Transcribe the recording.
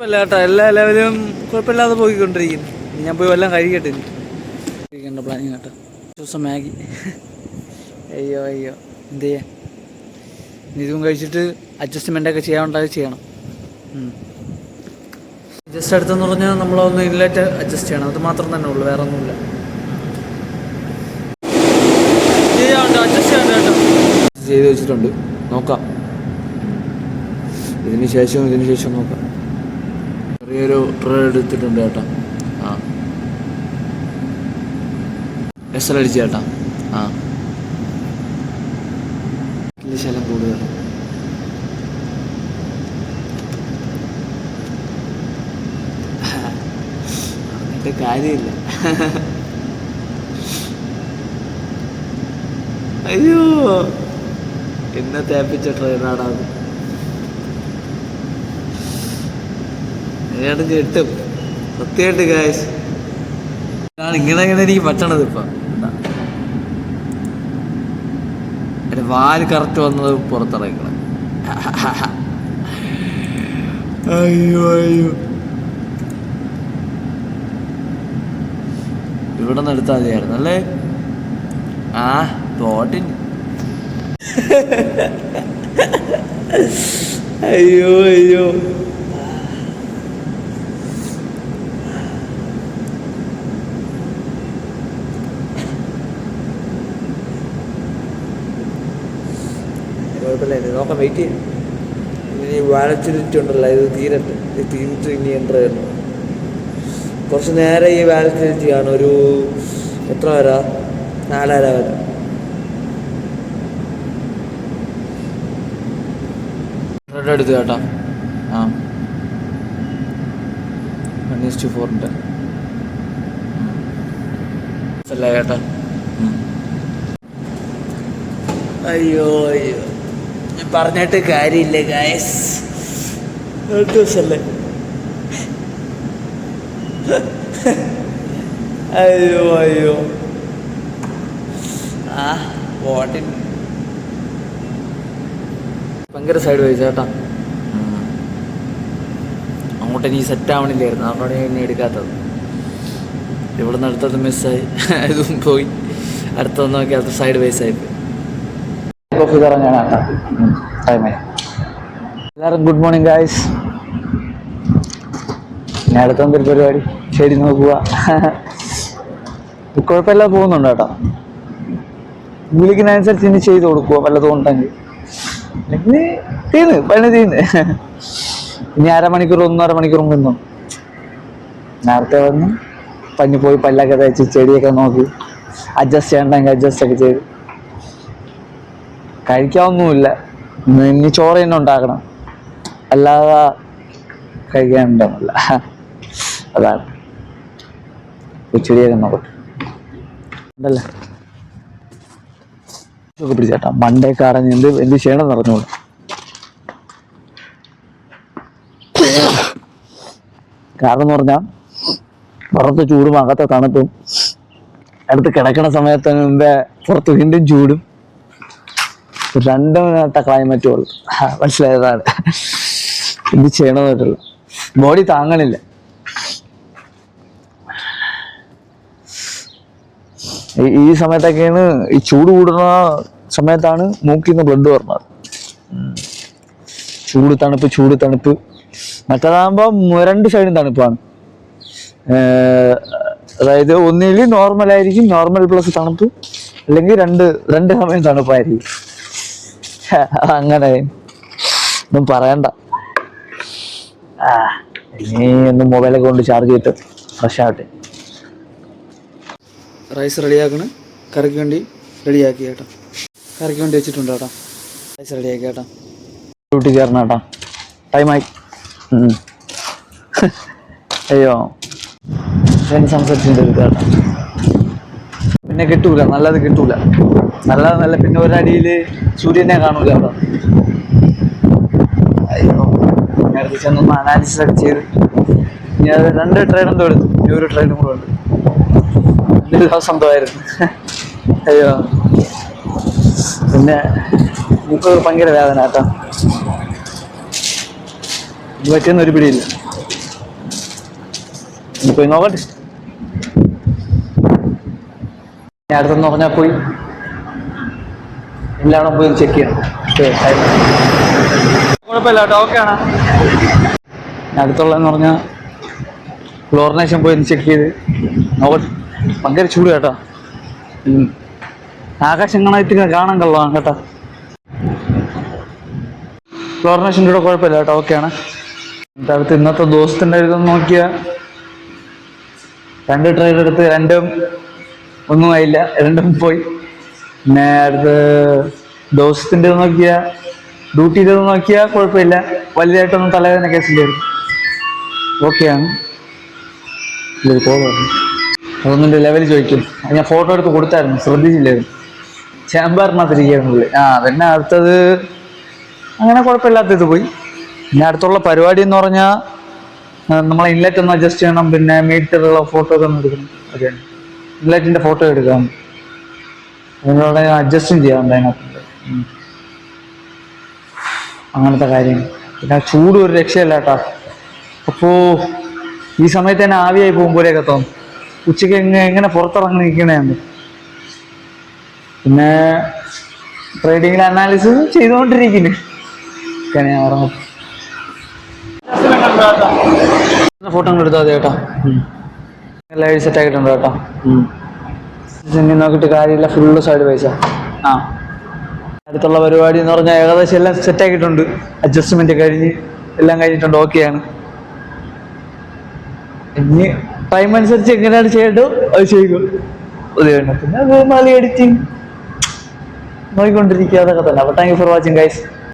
കുഴപ്പമില്ല കേട്ടോ, എല്ലാ ലെവലും കുഴപ്പമില്ലാതെ പോയിക്കൊണ്ടിരിക്കുന്നു. ഞാൻ പോയി വല്ലതും കഴിക്കട്ടെ. കഴിക്കേണ്ട പ്ലാനിങ് കേട്ടോ. ദിവസം മാഗി. അയ്യോ അയ്യോ, എന്ത് ചെയ്യാൻ. ഇതും കഴിച്ചിട്ട് അഡ്ജസ്റ്റ്മെൻ്റൊക്കെ ചെയ്യാനുണ്ടായി ചെയ്യണം. അഡ്ജസ്റ്റ് അടുത്തെന്ന് പറഞ്ഞാൽ നമ്മളൊന്ന് ഇൻലെറ്റ് അഡ്ജസ്റ്റ് ചെയ്യണം, അത് മാത്രം തന്നെ ഉള്ളൂ, വേറെ ഒന്നുമില്ല. അഡ്ജസ്റ്റ് ചെയ്യാൻ കേട്ടോ, ചെയ്ത് വെച്ചിട്ടുണ്ട്, നോക്കാം. ഇതിന് ശേഷം നോക്കാം. ചെറിയൊരു ട്രേ എടുത്തിട്ടുണ്ട് ചേട്ടാ. എസ് അടിച്ച് ചേട്ടാ. ശലം കൂടുതൽ. പറഞ്ഞിട്ട് കാര്യമില്ല. അയ്യോ, എന്നെ തേപ്പിച്ച ട്രെയിനാണ് അത്. ഞാനും കിട്ടും സത്യമായിട്ട് ഗായ്സ്. ഇങ്ങനെ എനിക്ക് പറ്റണത്. ഇപ്പം എൻ്റെ വാല് കറക്റ്റ് വന്നത് പുറത്തിറങ്ങണം. അയ്യോ അയ്യോ, ഇവിടെ നിന്ന് എടുത്താൽ മതിയായിരുന്നു അല്ലേ. തോട്ടിന്. അയ്യോ അയ്യോ, കുഴപ്പമില്ല, നോക്കാം, വെയിറ്റ് ചെയ്യും. ഇനി വാലറ്റിലിറ്റി ഉണ്ടല്ലോ, ഇത് തീരട്ടെ. ഇത് തീർത്ത് ഇനി എൻ്റർ ചെയ്യണം. കുറച്ച് നേരം ഈ വാലറ്റിലിറ്റി ആണ്. ഒരു എത്ര വരാ, 4000 വരാം. റെഡ് എടുത്ത് കേട്ടോ. 1:4 അല്ല കേട്ടോ. അയ്യോ അയ്യോ, പറഞ്ഞിട്ട് കാര്യമില്ല ഗായ്സ്. ദിവസല്ലേ. അയ്യോ അയ്യോ, വാട്ടിൻ ഭയങ്കര സൈഡ് വൈസ് ചേട്ടാ. അങ്ങോട്ട് എനിക്ക് സെറ്റ് ആവണില്ലായിരുന്നു, അതുകൊണ്ടാണ് ഞാൻ ഇനി എടുക്കാത്തത്. ഇവിടെ നിന്ന് അടുത്തത് മിസ്സായി, ഇതും പോയി. അടുത്തത് നോക്കി അടുത്ത സൈഡ് വൈസ് ആയി. കോഫി തറങ്ങാനാണ് ടൈമായി. എല്ലാവരും ഗുഡ് മോർണിംഗ് ഗായ്സ്. ഞാൻ അടുത്തൊരു പരിപാടി ശരി നോക്കുക. കുഴപ്പമില്ലാതെ പോകുന്നുണ്ട് കേട്ടോ. വിളിക്കുന്നതനുസരിച്ച് ഇനി ചെയ്ത് കൊടുക്കുക വല്ലതും ഉണ്ടെങ്കിൽ. പണി തീന്ന് ഇനി 1/2 മണിക്കൂർ 1.5 മണിക്കൂർ നിന്നു. നേരത്തെ വന്ന് പഞ്ഞി പോയി പല്ലൊക്കെ തേച്ച് ചെടിയൊക്കെ നോക്കി അഡ്ജസ്റ്റ് ചെയ്യണ്ടെങ്കിൽ അഡ്ജസ്റ്റ് ഒക്കെ ചെയ്ത് കഴിക്കാവൊന്നുമില്ല. ഇനി ചോറ് തന്നെ ഉണ്ടാക്കണം, അല്ലാതെ കഴിക്കാനുണ്ടാവില്ല. അതാണ് ചെടിയൊക്കെ നോക്കട്ടെ ഉണ്ടല്ലേ. പിടിച്ചേട്ടാ മണ്ടയൊക്കെ അടഞ്ഞ് എന്ത് ചെയ്യണമെന്ന് പറഞ്ഞോളൂ. കാരണം എന്ന് പറഞ്ഞാൽ പുറത്ത് ചൂടും അകത്തെ തണുപ്പും. അടുത്ത് കിടക്കണ സമയത്തിന് മുമ്പേ പുറത്ത് വീണ്ടും ചൂടും. രണ്ടും ക്ലൈമറ്റും ഉള്ളു. മനസ്സിലായതാണ് എന്ത് ചെയ്യണമെന്നിട്ടുള്ളു. ബോഡി താങ്ങണില്ല. ഈ സമയത്തൊക്കെയാണ്, ഈ ചൂട് കൂടുന്ന സമയത്താണ് മൂക്കിൽ നിന്ന് ബ്ലഡ് വരുന്നത്. ചൂട് തണുപ്പ്. മറ്റേതാകുമ്പോൾ 2 സൈഡും തണുപ്പാണ്. അതായത് ഒന്നിൽ നോർമലായിരിക്കും, നോർമൽ പ്ലസ് തണുപ്പ്, അല്ലെങ്കിൽ രണ്ട് സമയം തണുപ്പായിരിക്കും. അങ്ങനെ ഒന്നും പറയണ്ട. ഇനി ഒന്ന് മൊബൈലൊക്കെ കൊണ്ട് ചാർജ് ചെയ്തിട്ട് ഫ്രഷ് ആവട്ടെ. റൈസ് റെഡിയാക്കണം. കറിക്ക് വേണ്ടി റെഡിയാക്കി കേട്ടോ. കറിക്ക് വേണ്ടി വെച്ചിട്ടുണ്ട് കേട്ടോ. റൈസ് റെഡിയാക്കി കേട്ടോ. ഡ്യൂട്ടി കയറണം കേട്ടോ. ടൈമായി. അയ്യോ, സംസാരിച്ചിട്ട് കേട്ടോ. പിന്നെ കിട്ടൂല, നല്ലത് കിട്ടൂല. നല്ല പിന്നെ ഒരടിയിൽ സൂര്യനെ കാണൂല കേട്ടോ. അയ്യോ, നേരത്തെ ചെന്നൊന്ന് അനാലിസിസ് ഒക്കെ ചെയ്ത് ഇനി അത് 2 ട്രെയിൻ എന്തോ എടുത്തു. ഇനി ഒരു ട്രെയിനും കൂടെ ഉണ്ട്. 2 ദിവസം എന്തോയായിരുന്നു. അയ്യോ, പിന്നെ ഇപ്പോൾ ഭയങ്കര വേദന കേട്ടോ. ഇത് പറ്റിയൊന്നും ഒരു പിടിയില്ല. ഇനി പോയി നോക്കട്ടെ. ഞാൻ അടുത്തെന്ന് പറഞ്ഞാൽ പോയി എല്ലാവരും പോയി ചെക്ക് ചെയ്യണം. കുഴപ്പമില്ല കേട്ടോ, ഓക്കെ ആണ്. അടുത്തുള്ളതെന്ന് പറഞ്ഞാൽ ക്ലോറിനേഷൻ പോയി ചെക്ക് ചെയ്ത് നോക്കട്ടെ. ഭയങ്കര ചൂട് കേട്ടോ. ആകാശം കാണാൻ കാണാൻ കൊള്ളാം കേട്ടോ. ക്ലോറിനേഷൻ്റെ കൂടെ കുഴപ്പമില്ല കേട്ടോ, ഓക്കെയാണ്. എന്നിട്ട് അടുത്ത് ഇന്നത്തെ ദിവസത്തിൻ്റെ ഇതൊന്ന് നോക്കിയാൽ 2 ട്രയൽ എടുത്ത് 2 ഒന്നും ആയില്ല, 2 പോയി. പിന്നെ അടുത്ത് ദിവസത്തിൻ്റെ നോക്കിയാൽ ഡ്യൂട്ടി ചെയ്തത് നോക്കിയാൽ കുഴപ്പമില്ല, വലുതായിട്ടൊന്നും തലവേദന കേസില്ലായിരുന്നു, ഓക്കെയാണ്. ഇതൊരു കോൾ പറഞ്ഞു, അതൊന്നിൻ്റെ ലെവൽ ചോദിക്കും. അത് ഞാൻ ഫോട്ടോ എടുത്ത് കൊടുത്തായിരുന്നു, ശ്രദ്ധിച്ചില്ലായിരുന്നു. ചേമ്പാറിനകത്തിരിക്കുന്നത്. പിന്നെ അടുത്തത് അങ്ങനെ കുഴപ്പമില്ലാത്ത ഇത് പോയി. പിന്നെ അടുത്തുള്ള പരിപാടി എന്ന് പറഞ്ഞാൽ നമ്മളെ ഇൻലെറ്റ് ഒന്ന് അഡ്ജസ്റ്റ് ചെയ്യണം, പിന്നെ മീറ്ററുള്ള ഫോട്ടോ ഒക്കെ ഒന്ന് എടുക്കണം. ഓക്കെ, ഇൻലെറ്റിൻ്റെ ഫോട്ടോ എടുക്കാം, അതിനുള്ള അഡ്ജസ്റ്റും ചെയ്യാറുണ്ട് അതിനകത്ത്. അങ്ങനത്തെ കാര്യങ്ങൾ. പിന്നെ ചൂട് ഒരു രക്ഷയല്ല കേട്ടോ. അപ്പോൾ ഈ സമയത്ത് തന്നെ ആവിയായി പോകുമ്പോഴേക്കെ തോന്നും. ഉച്ചയ്ക്ക് എങ്ങനെ പുറത്തിറങ്ങി നിൽക്കണേന്ന്. പിന്നെ ട്രേഡിങ്ങിൽ അനാലിസിസ് ചെയ്തുകൊണ്ടിരിക്കുന്നു. ഞാൻ ഉറങ്ങും. ഫോട്ടോ എടുത്താൽ മതി കേട്ടോ. ലൈവ് സെറ്റ് ആക്കിയിട്ടുണ്ട് കേട്ടോ. ഇനി നോക്കിയിട്ട് കാര്യമില്ല, ഫുള്ള് സൈഡ് പൈസ. അടുത്തുള്ള പരിപാടി എന്ന് പറഞ്ഞാൽ ഏകദേശം എല്ലാം സെറ്റ് ആക്കിയിട്ടുണ്ട്. അഡ്ജസ്റ്റ്മെന്റ് കഴിഞ്ഞ് എല്ലാം കഴിഞ്ഞിട്ടുണ്ട്, ഓക്കെയാണ്. ഇനി ടൈം അനുസരിച്ച് എങ്ങനെയാണ് ചെയ്യേണ്ടത് അത് ചെയ്യുക. പിന്നെ എഡിറ്റിങ് നോക്കിക്കൊണ്ടിരിക്കുക, അതൊക്കെ തന്നെ. അപ്പോൾ thank you for watching guys.